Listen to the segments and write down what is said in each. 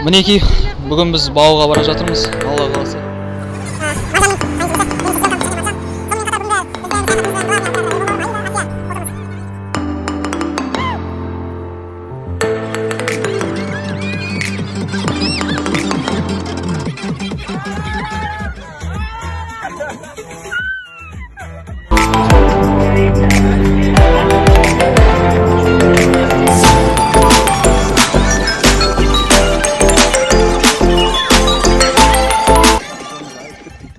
Мінекей, бүгін біз бауға бара жатырмыз, Алла қаласа.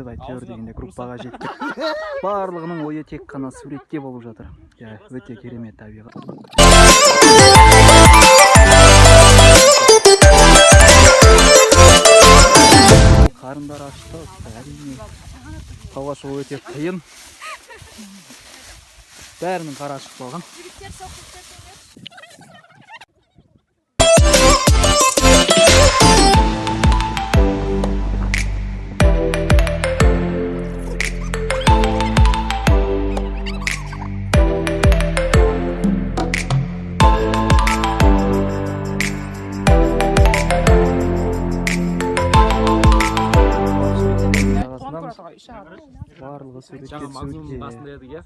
Әйтеуір дегенде группаға жеттік. Барлығының ойы тек қана суретте болып жатыр. Өте керемет табиғат. Қарындар ашты, әрине тауға шығу өте қиын. Бәрінің қары ашық болған. Барлығы суретке түсуде.